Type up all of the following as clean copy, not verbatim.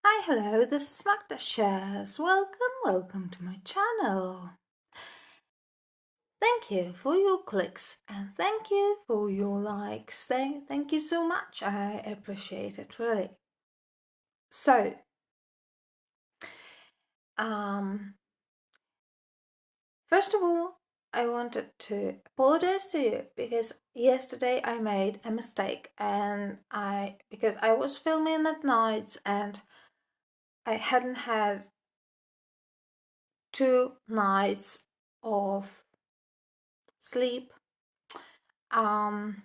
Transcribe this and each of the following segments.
Hi, hello, this is Magda Shares. Welcome to my channel. Thank you for your clicks and thank you for your likes. Thank you so much. I appreciate it really. So, first of all, I wanted to apologize to you because yesterday I made a mistake because I was filming at night and I hadn't had 2 nights of sleep. Um,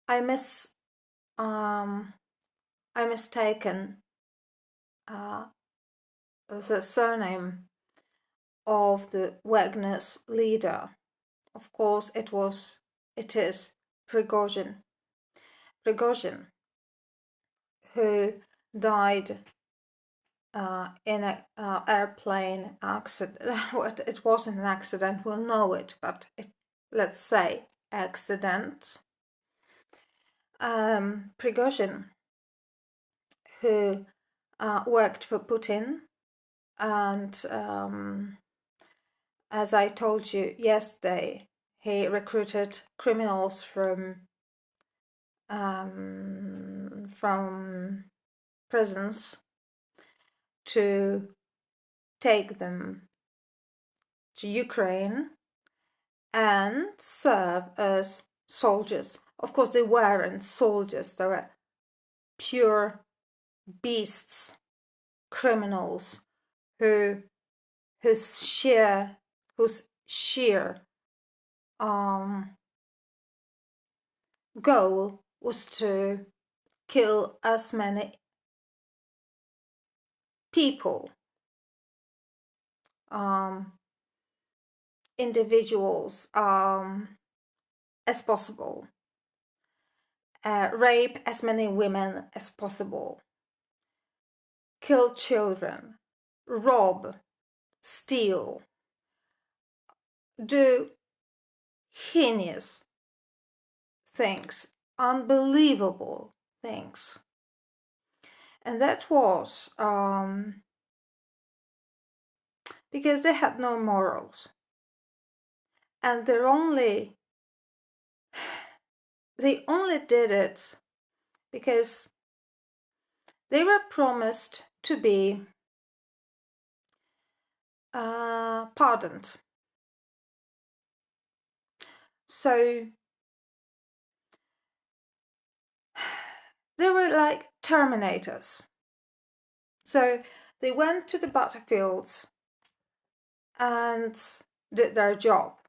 I mistaken the surname of the Wagner's leader. Of course, it is Prigozhin, who died in an airplane accident. It wasn't an accident, we'll know it, but let's say accident. Prigozhin, who worked for Putin, and as I told you yesterday, he recruited criminals from prisons to take them to Ukraine and serve as soldiers. Of course, they weren't soldiers; they were pure beasts, criminals whose sheer goal was to kill as many people, individuals as possible, rape as many women as possible, kill children, rob, steal, do heinous things, unbelievable things. And that was because they had no morals. And they only did it because they were promised to be pardoned. So they were like Terminators. So they went to the battlefields and did their job,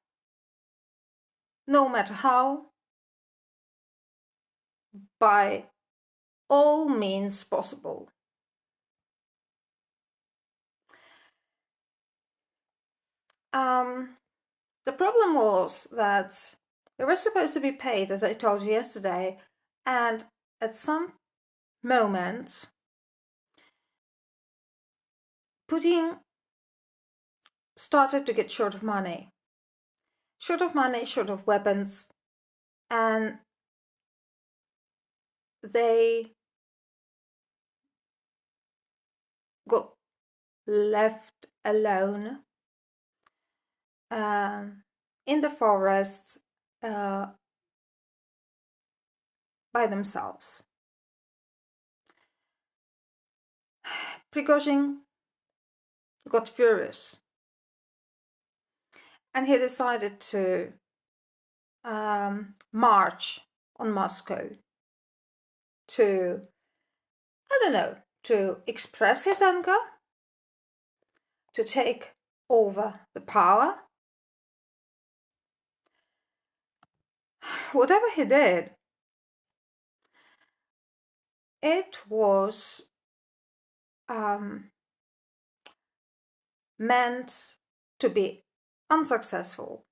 no matter how, by all means possible. The problem was that they were supposed to be paid, as I told you yesterday, and at some moment, Putin started to get short of money, short of weapons, and they got left alone in the forest by themselves. Prigozhin got furious and he decided to march on Moscow to, I don't know, to express his anger, to take over the power. Whatever he did, it was meant to be unsuccessful.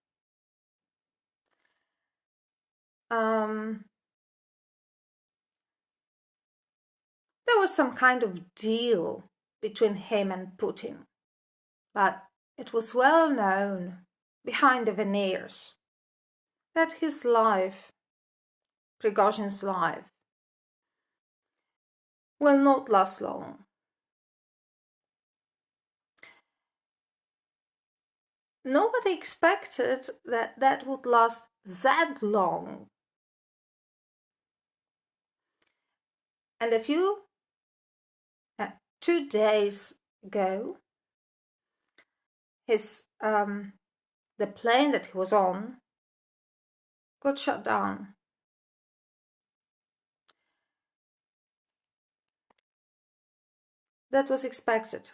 There was some kind of deal between him and Putin, but it was well known behind the veneers that his life, Prigozhin's life, will not last long. Nobody expected that that would last that long. And a few 2 days ago, the plane that he was on got shut down. That was expected.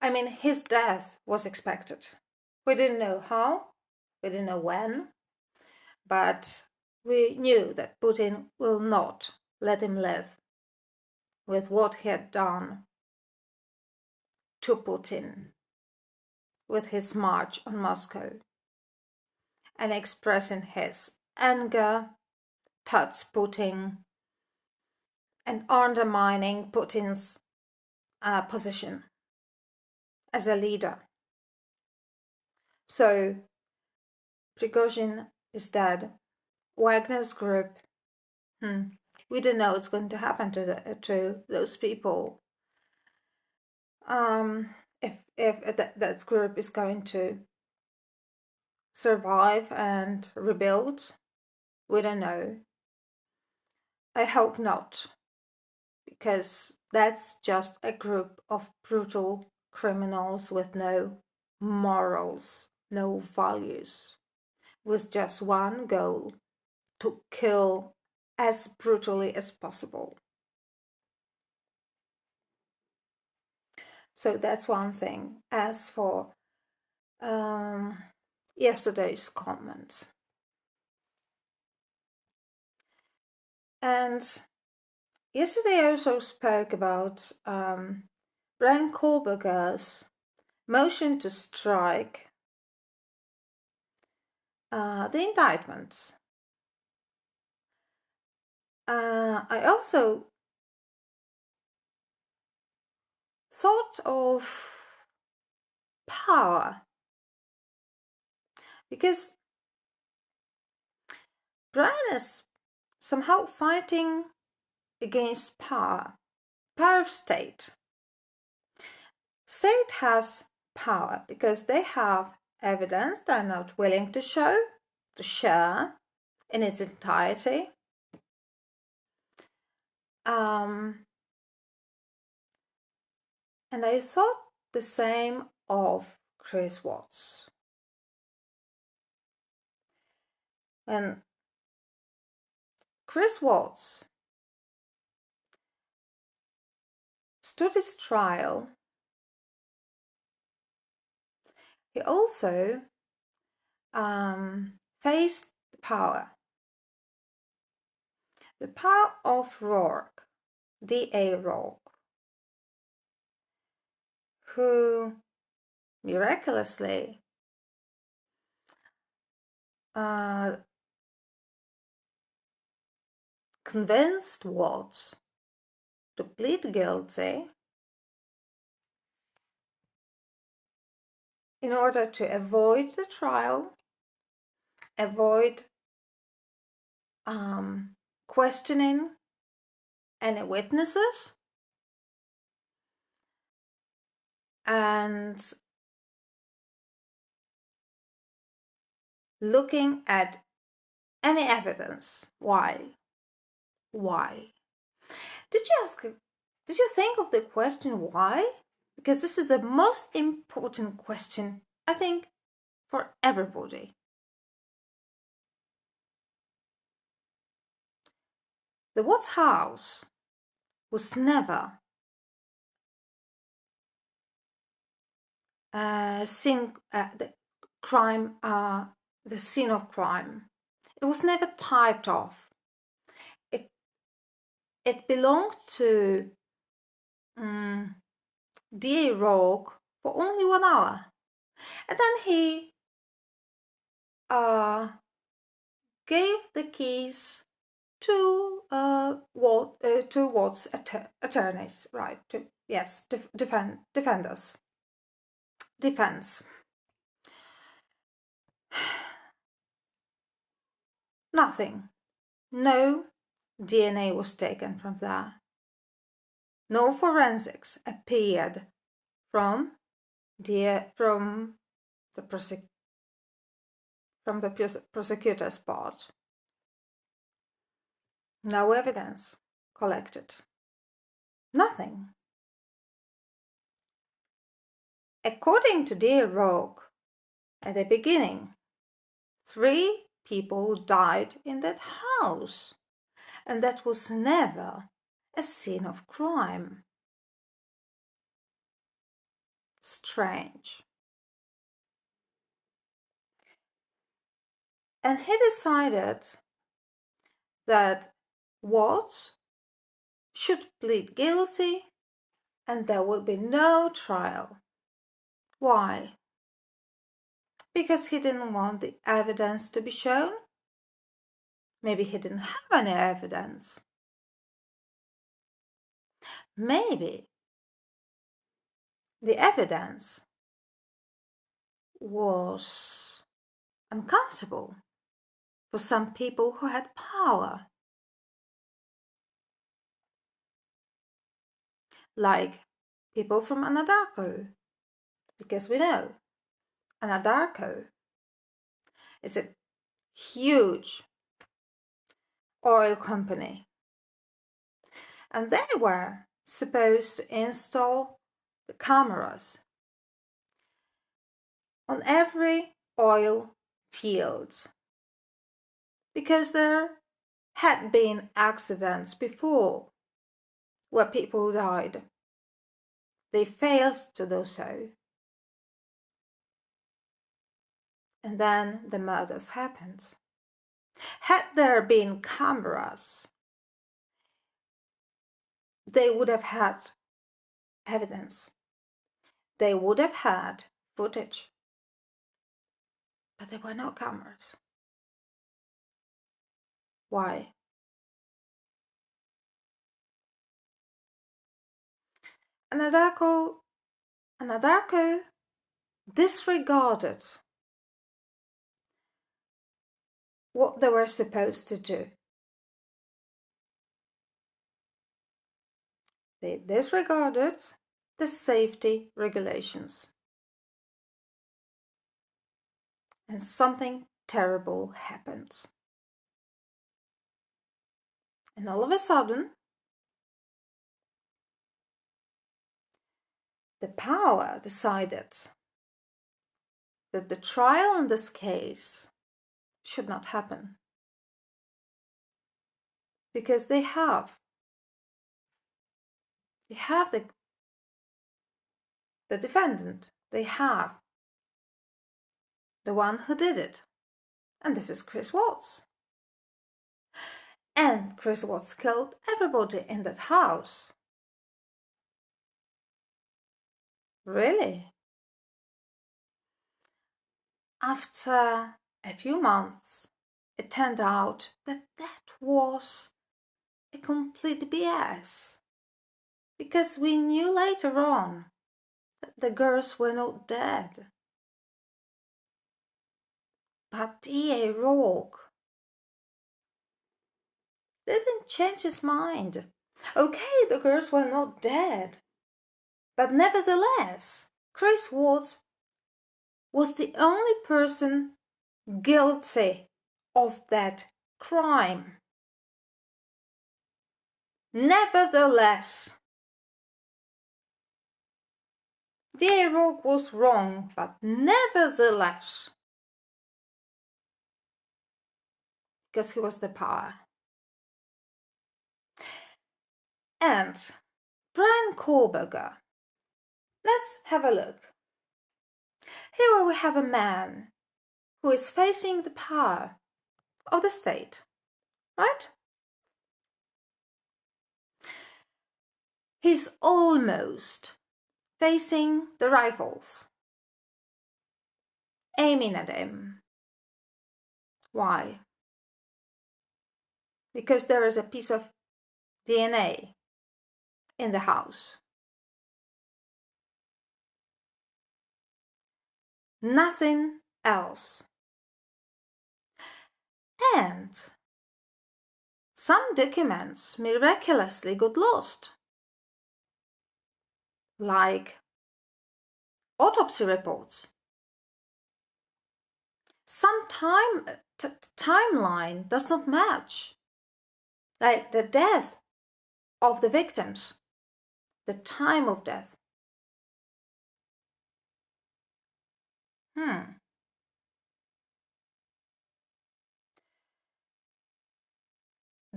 I mean, his death was expected. We didn't know how, we didn't know when, but we knew that Putin will not let him live with what he had done to Putin with his march on Moscow and expressing his anger towards Putin and undermining Putin's position as a leader. So Prigozhin is dead. Wagner's group, we don't know what's going to happen to those people. If that group is going to survive and rebuild, we don't know. I hope not, because that's just a group of brutal criminals with no morals, no values, with just one goal: to kill as brutally as possible. So that's one thing. As for yesterday's comments, and yesterday I also spoke about Brian Kohberger's motion to strike the indictments. I also thought of power, because Brian is somehow fighting against power of state. State has power because they have evidence they're not willing to share in its entirety. And I thought the same of Chris Watts. When Chris Watts stood his trial, he also faced the power of Rourke, D.A. Rourke, who miraculously convinced Watts to plead guilty in order to avoid the trial, avoid questioning any witnesses, and looking at any evidence. Why? Did you think of the question why? Because this is the most important question, I think, for everybody. The Watts house was never the scene of crime. It was never typed off. It belonged to D.A. Rourke for only 1 hour, and then he gave the keys to Watts' attorneys, right? Defense. Nothing. No DNA was taken from there. no forensics appeared from the prosecutor's part. No evidence collected. Nothing. According to Dear Rogue, at the beginning, 3 people died in that house, and that was never a scene of crime. Strange. And he decided that Watts should plead guilty and there would be no trial. Why? Because he didn't want the evidence to be shown? Maybe he didn't have any evidence. Maybe the evidence was uncomfortable for some people who had power. Like people from Anadarko. Because we know Anadarko is a huge oil company. And they were supposed to install the cameras on every oil field. Because there had been accidents before where people died. They failed to do so. And then the murders happened. Had there been cameras, they would have had evidence. They would have had footage. But there were no cameras. Why? Anadarko disregarded what they were supposed to do. They disregarded the safety regulations. And something terrible happened. And all of a sudden, the power decided that the trial in this case should not happen. Because they have the defendant, they have the one who did it. And this is Chris Watts. And Chris Watts killed everybody in that house. Really? After a few months, it turned out that that was a complete BS. Because we knew later on that the girls were not dead. But D.A. Rourke didn't change his mind. Okay, the girls were not dead. But nevertheless, Chris Watts was the only person guilty of that crime. Nevertheless, D.A. Rourke was wrong, but nevertheless, because he was the power. And Brian Kohberger. Let's have a look. Here we have a man who is facing the power of the state, right? He's almost facing the rifles, aiming at him. Why? Because there is a piece of DNA in the house. Nothing else. And some documents miraculously got lost. like autopsy reports. Some timeline does not match, like the death of the victims, the time of death.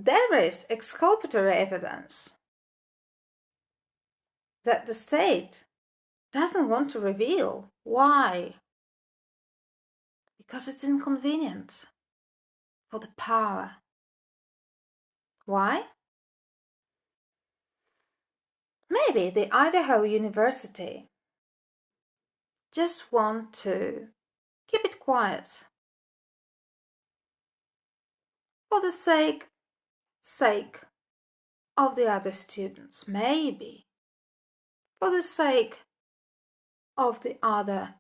There is exculpatory evidence that the state doesn't want to reveal. Why? Because it's inconvenient for the power. Why? Maybe the Idaho University just want to keep it quiet for the sake of the other students, maybe for the sake of the other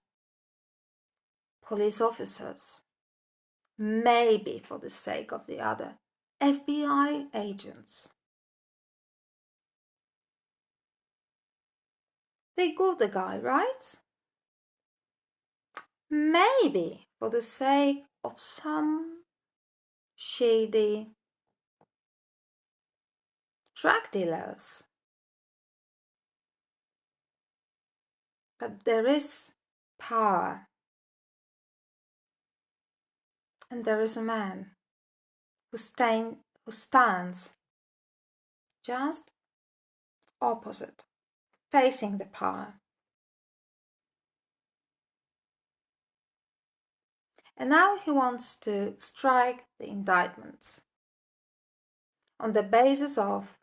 police officers, maybe for the sake of the other FBI agents. They got the guy, right? Maybe for the sake of some shady drug dealers. But there is power. And there is a man who stands just opposite, facing the power. And now he wants to strike the indictments on the basis of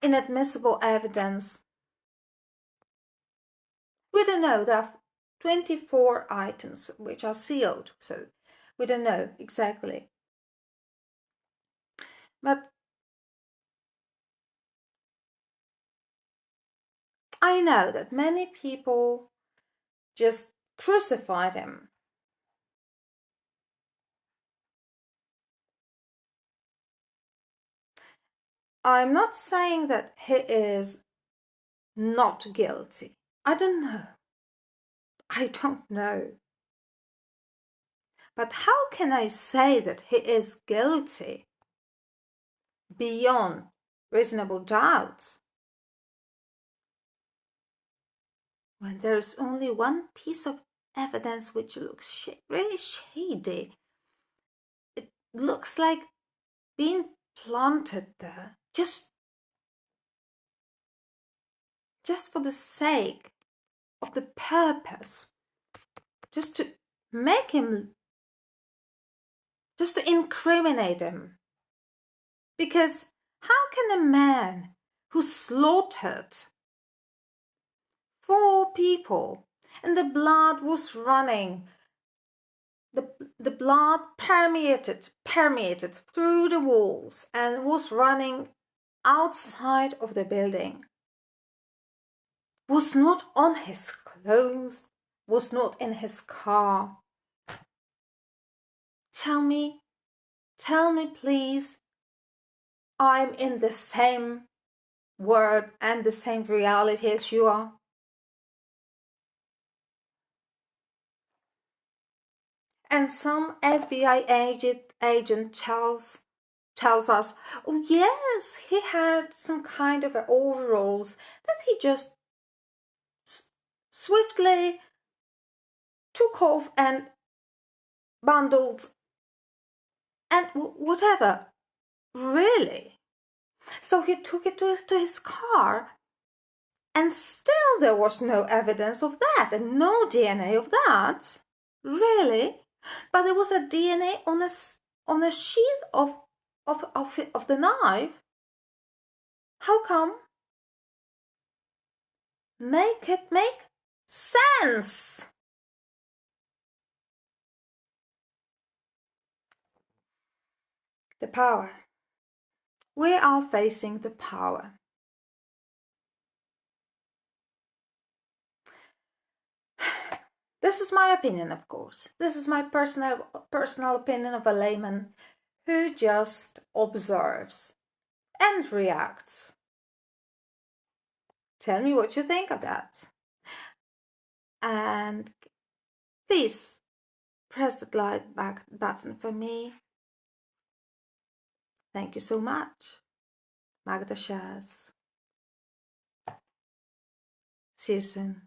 inadmissible evidence. We don't know. There are 24 items which are sealed, so we don't know exactly. But I know that many people just crucified him. I'm not saying that he is not guilty. I don't know. I don't know. But how can I say that he is guilty beyond reasonable doubt when there's only one piece of evidence which looks really shady? It looks like being planted there just for the sake of the purpose, just to make him, just to incriminate him. Because how can a man who slaughtered 4 people and the blood was running, the blood permeated through the walls and was running outside of the building, was not on his clothes, was not in his car? Tell me please, I'm in the same world and the same reality as you are. And some FBI agent tells us, oh yes, he had some kind of overalls that he just swiftly took off and bundled and whatever. Really? So he took it to his car, and still there was no evidence of that and no DNA of that. Really? But there was a DNA on a sheath of the knife. How come? Make it make sense. The power. We are facing the power. This is my opinion, of course. This is my personal opinion of a layman who just observes and reacts. Tell me what you think of that. And please press the like back button for me. Thank you so much. Magda shares. See you soon.